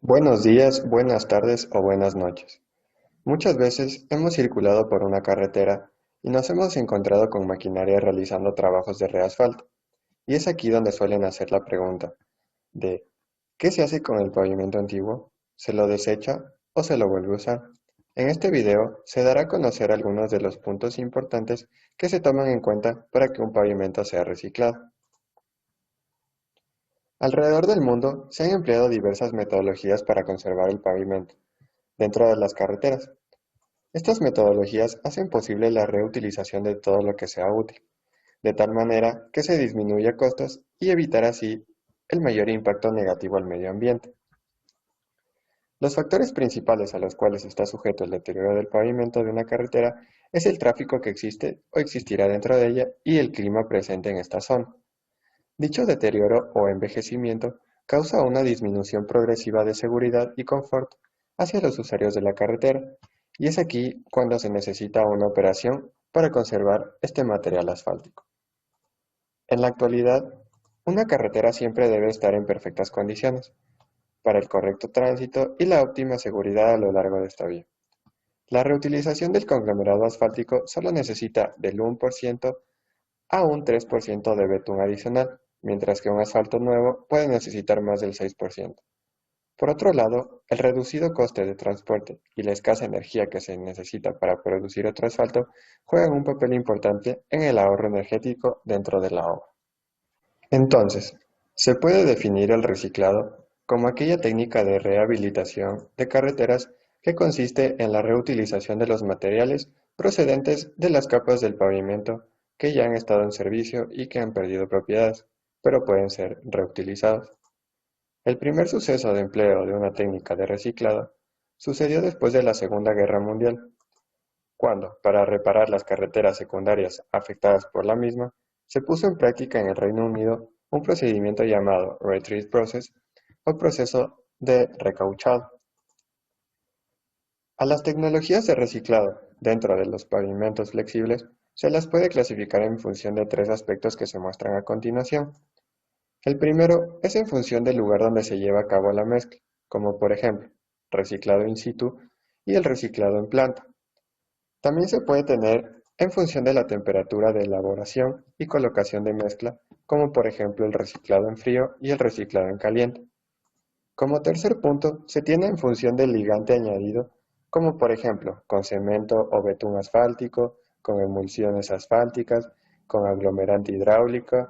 Buenos días, buenas tardes o buenas noches. Muchas veces hemos circulado por una carretera y nos hemos encontrado con maquinaria realizando trabajos de reasfalto. Y es aquí donde suelen hacer la pregunta de ¿qué se hace con el pavimento antiguo? ¿Se lo desecha o se lo vuelve a usar? En este video se dará a conocer algunos de los puntos importantes que se toman en cuenta para que un pavimento sea reciclado. Alrededor del mundo se han empleado diversas metodologías para conservar el pavimento dentro de las carreteras. Estas metodologías hacen posible la reutilización de todo lo que sea útil, de tal manera que se disminuya costos y evitar así el mayor impacto negativo al medio ambiente. Los factores principales a los cuales está sujeto el deterioro del pavimento de una carretera es el tráfico que existe o existirá dentro de ella y el clima presente en esta zona. Dicho deterioro o envejecimiento causa una disminución progresiva de seguridad y confort hacia los usuarios de la carretera, y es aquí cuando se necesita una operación para conservar este material asfáltico. En la actualidad, una carretera siempre debe estar en perfectas condiciones para el correcto tránsito y la óptima seguridad a lo largo de esta vía. La reutilización del conglomerado asfáltico solo necesita del 1% a un 3% de betún adicional, mientras que un asfalto nuevo puede necesitar más del 6%. Por otro lado, el reducido coste de transporte y la escasa energía que se necesita para producir otro asfalto juegan un papel importante en el ahorro energético dentro de la obra. Entonces, se puede definir el reciclado como aquella técnica de rehabilitación de carreteras que consiste en la reutilización de los materiales procedentes de las capas del pavimento que ya han estado en servicio y que han perdido propiedades, pero pueden ser reutilizados. El primer suceso de empleo de una técnica de reciclado sucedió después de la Segunda Guerra Mundial, cuando, para reparar las carreteras secundarias afectadas por la misma, se puso en práctica en el Reino Unido un procedimiento llamado Retreat Process o proceso de recauchado. A las tecnologías de reciclado dentro de los pavimentos flexibles se las puede clasificar en función de tres aspectos que se muestran a continuación. El primero es en función del lugar donde se lleva a cabo la mezcla, como por ejemplo, reciclado in situ y el reciclado en planta. También se puede tener en función de la temperatura de elaboración y colocación de mezcla, como por ejemplo el reciclado en frío y el reciclado en caliente. Como tercer punto, se tiene en función del ligante añadido, como por ejemplo con cemento o betún asfáltico, con emulsiones asfálticas, con aglomerante hidráulico,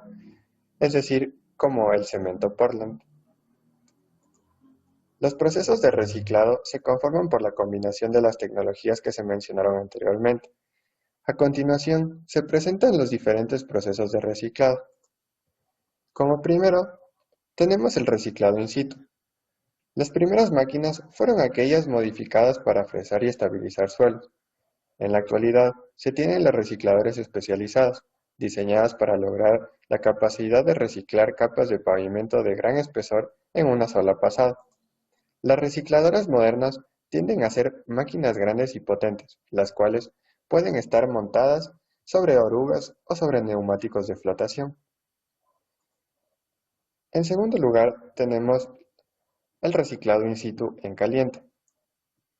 es decir, como el cemento Portland. Los procesos de reciclado se conforman por la combinación de las tecnologías que se mencionaron anteriormente. A continuación, se presentan los diferentes procesos de reciclado. Como primero, tenemos el reciclado in situ. Las primeras máquinas fueron aquellas modificadas para fresar y estabilizar suelos. En la actualidad, se tienen las recicladores especializadas, diseñadas para lograr la capacidad de reciclar capas de pavimento de gran espesor en una sola pasada. Las recicladoras modernas tienden a ser máquinas grandes y potentes, las cuales pueden estar montadas sobre orugas o sobre neumáticos de flotación. En segundo lugar, tenemos el reciclado in situ en caliente.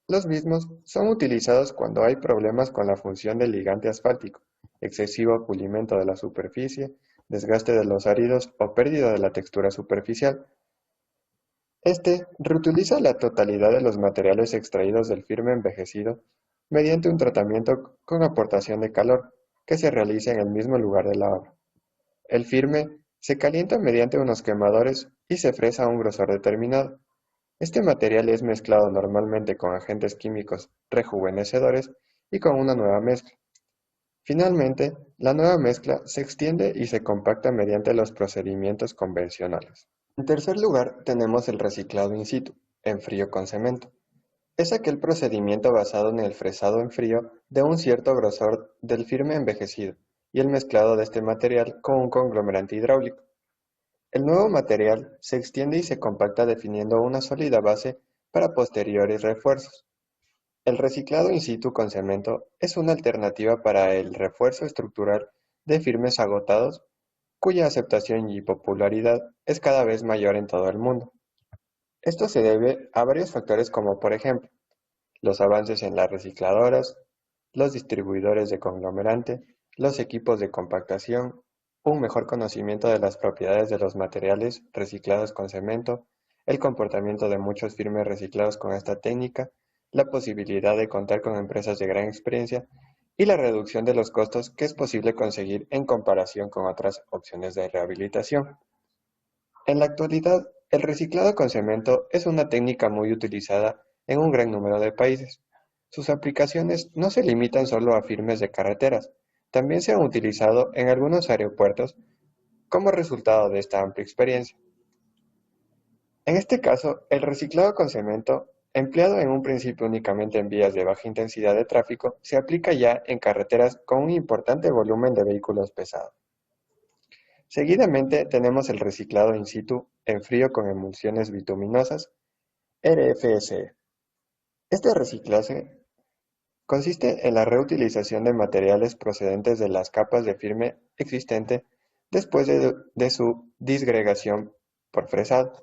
Los mismos son utilizados cuando hay problemas con la función del ligante asfáltico, excesivo pulimento de la superficie, desgaste de los áridos o pérdida de la textura superficial. Este reutiliza la totalidad de los materiales extraídos del firme envejecido mediante un tratamiento con aportación de calor que se realiza en el mismo lugar de la obra. El firme se calienta mediante unos quemadores y se fresa a un grosor determinado. Este material es mezclado normalmente con agentes químicos rejuvenecedores y con una nueva mezcla. Finalmente, la nueva mezcla se extiende y se compacta mediante los procedimientos convencionales. En tercer lugar, tenemos el reciclado in situ, en frío con cemento. Es aquel procedimiento basado en el fresado en frío de un cierto grosor del firme envejecido y el mezclado de este material con un conglomerante hidráulico. El nuevo material se extiende y se compacta definiendo una sólida base para posteriores refuerzos. El reciclado in situ con cemento es una alternativa para el refuerzo estructural de firmes agotados, cuya aceptación y popularidad es cada vez mayor en todo el mundo. Esto se debe a varios factores como por ejemplo, los avances en las recicladoras, los distribuidores de conglomerante, los equipos de compactación, un mejor conocimiento de las propiedades de los materiales reciclados con cemento, el comportamiento de muchos firmes reciclados con esta técnica, la posibilidad de contar con empresas de gran experiencia y la reducción de los costos que es posible conseguir en comparación con otras opciones de rehabilitación. En la actualidad, el reciclado con cemento es una técnica muy utilizada en un gran número de países. Sus aplicaciones no se limitan solo a firmes de carreteras, también se han utilizado en algunos aeropuertos como resultado de esta amplia experiencia. En este caso, el reciclado con cemento, empleado en un principio únicamente en vías de baja intensidad de tráfico, se aplica ya en carreteras con un importante volumen de vehículos pesados. Seguidamente tenemos el reciclado in situ en frío con emulsiones bituminosas, RFSE. Este reciclaje consiste en la reutilización de materiales procedentes de las capas de firme existente después de su disgregación por fresado,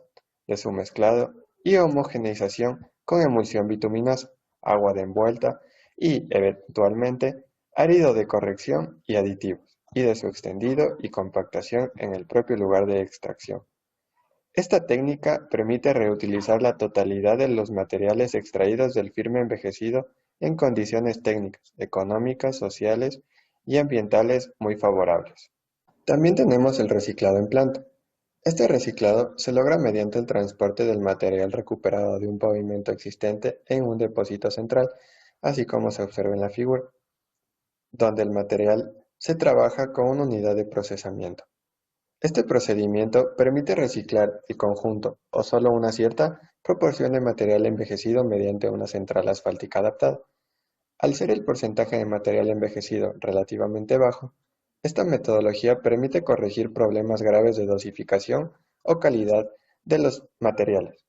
de su mezclado y homogeneización con emulsión bituminosa, agua de envuelta y, eventualmente, árido de corrección y aditivos, y de su extendido y compactación en el propio lugar de extracción. Esta técnica permite reutilizar la totalidad de los materiales extraídos del firme envejecido en condiciones técnicas, económicas, sociales y ambientales muy favorables. También tenemos el reciclado en planta. Este reciclado se logra mediante el transporte del material recuperado de un pavimento existente en un depósito central, así como se observa en la figura, donde el material se trabaja con una unidad de procesamiento. Este procedimiento permite reciclar el conjunto o solo una cierta proporción de material envejecido mediante una central asfáltica adaptada. Al ser el porcentaje de material envejecido relativamente bajo, esta metodología permite corregir problemas graves de dosificación o calidad de los materiales.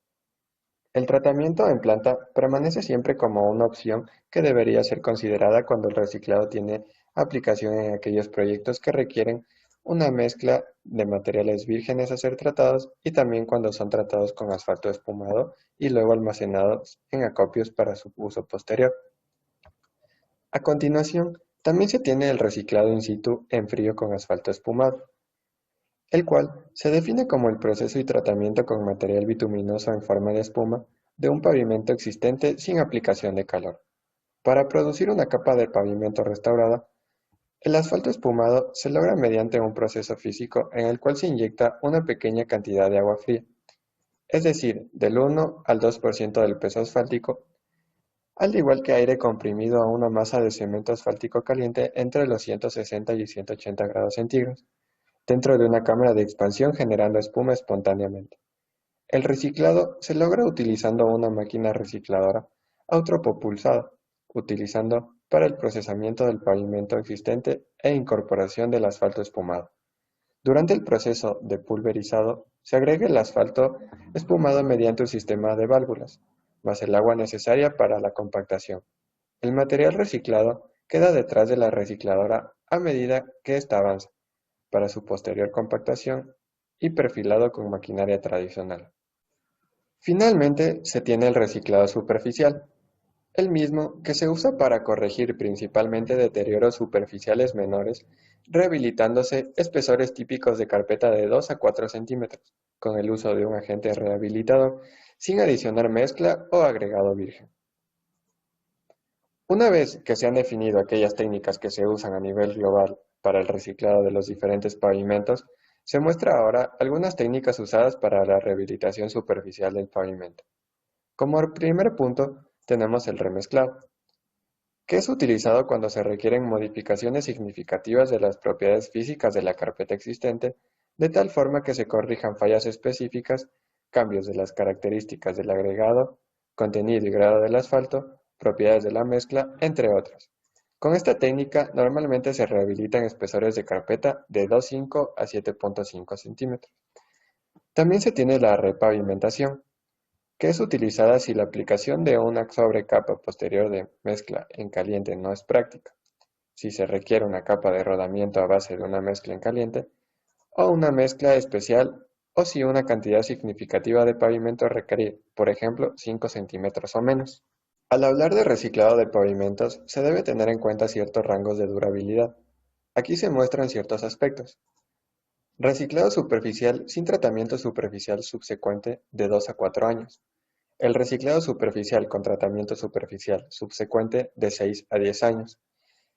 El tratamiento en planta permanece siempre como una opción que debería ser considerada cuando el reciclado tiene aplicación en aquellos proyectos que requieren una mezcla de materiales vírgenes a ser tratados y también cuando son tratados con asfalto espumado y luego almacenados en acopios para su uso posterior. A continuación, también se tiene el reciclado in situ en frío con asfalto espumado, el cual se define como el proceso y tratamiento con material bituminoso en forma de espuma de un pavimento existente sin aplicación de calor. Para producir una capa de pavimento restaurada, el asfalto espumado se logra mediante un proceso físico en el cual se inyecta una pequeña cantidad de agua fría, es decir, del 1 al 2% del peso asfáltico, al igual que aire comprimido a una masa de cemento asfáltico caliente entre los 160 y 180 grados centígrados, dentro de una cámara de expansión generando espuma espontáneamente. El reciclado se logra utilizando una máquina recicladora autopropulsada, utilizando para el procesamiento del pavimento existente e incorporación del asfalto espumado. Durante el proceso de pulverizado, se agrega el asfalto espumado mediante un sistema de válvulas, más el agua necesaria para la compactación. El material reciclado queda detrás de la recicladora a medida que ésta avanza, para su posterior compactación y perfilado con maquinaria tradicional. Finalmente, se tiene el reciclado superficial, el mismo que se usa para corregir principalmente deterioros superficiales menores, rehabilitándose espesores típicos de carpeta de 2 a 4 centímetros, con el uso de un agente rehabilitador, sin adicionar mezcla o agregado virgen. Una vez que se han definido aquellas técnicas que se usan a nivel global para el reciclado de los diferentes pavimentos, se muestra ahora algunas técnicas usadas para la rehabilitación superficial del pavimento. Como primer punto, tenemos el remezclado, que es utilizado cuando se requieren modificaciones significativas de las propiedades físicas de la carpeta existente, de tal forma que se corrijan fallas específicas, cambios de las características del agregado, contenido y grado del asfalto, propiedades de la mezcla, entre otras. Con esta técnica normalmente se rehabilitan espesores de carpeta de 2,5 a 7,5 centímetros. También se tiene la repavimentación, que es utilizada si la aplicación de una sobrecapa posterior de mezcla en caliente no es práctica, si se requiere una capa de rodamiento a base de una mezcla en caliente, o una mezcla especial o si una cantidad significativa de pavimento requerir, por ejemplo, 5 centímetros o menos. Al hablar de reciclado de pavimentos, se debe tener en cuenta ciertos rangos de durabilidad. Aquí se muestran ciertos aspectos. Reciclado superficial sin tratamiento superficial subsecuente de 2 a 4 años. El reciclado superficial con tratamiento superficial subsecuente de 6 a 10 años.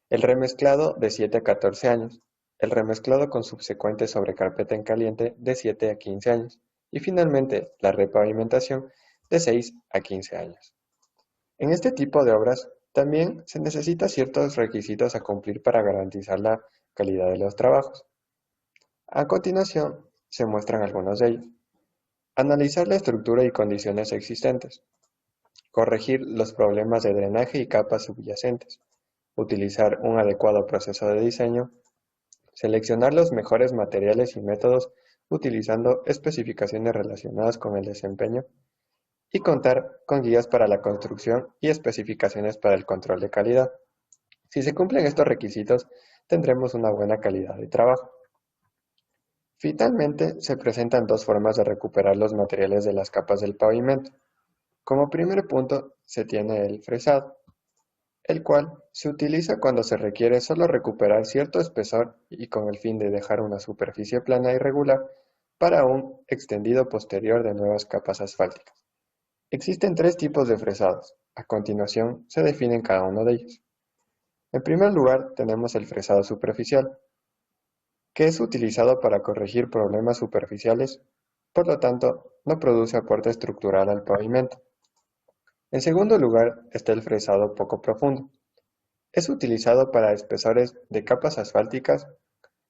El remezclado de 7 a 14 años. El remezclado con subsecuente sobre carpeta en caliente de 7 a 15 años. Y finalmente, la repavimentación de 6 a 15 años. En este tipo de obras, también se necesitan ciertos requisitos a cumplir para garantizar la calidad de los trabajos. A continuación, se muestran algunos de ellos. Analizar la estructura y condiciones existentes. Corregir los problemas de drenaje y capas subyacentes. Utilizar un adecuado proceso de diseño. Seleccionar los mejores materiales y métodos utilizando especificaciones relacionadas con el desempeño. Y contar con guías para la construcción y especificaciones para el control de calidad. Si se cumplen estos requisitos, tendremos una buena calidad de trabajo. Finalmente, se presentan dos formas de recuperar los materiales de las capas del pavimento. Como primer punto, se tiene el fresado, el cual se utiliza cuando se requiere solo recuperar cierto espesor y con el fin de dejar una superficie plana y regular para un extendido posterior de nuevas capas asfálticas. Existen tres tipos de fresados. A continuación, se definen cada uno de ellos. En primer lugar, tenemos el fresado superficial, que es utilizado para corregir problemas superficiales, por lo tanto, no produce aporte estructural al pavimento. En segundo lugar, está el fresado poco profundo. Es utilizado para espesores de capas asfálticas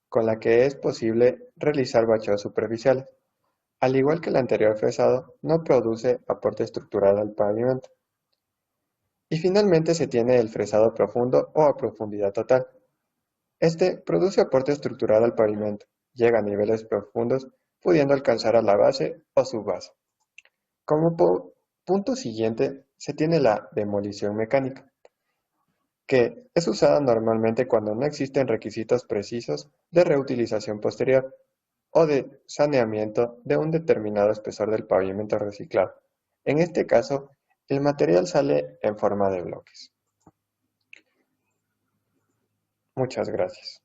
con la que es posible realizar bacheos superficiales. Al igual que el anterior fresado, no produce aporte estructural al pavimento. Y finalmente se tiene el fresado profundo o a profundidad total. Este produce aporte estructural al pavimento, llega a niveles profundos, pudiendo alcanzar a la base o subbase. Como punto siguiente, se tiene la demolición mecánica, que es usada normalmente cuando no existen requisitos precisos de reutilización posterior o de saneamiento de un determinado espesor del pavimento reciclado. En este caso, el material sale en forma de bloques. Muchas gracias.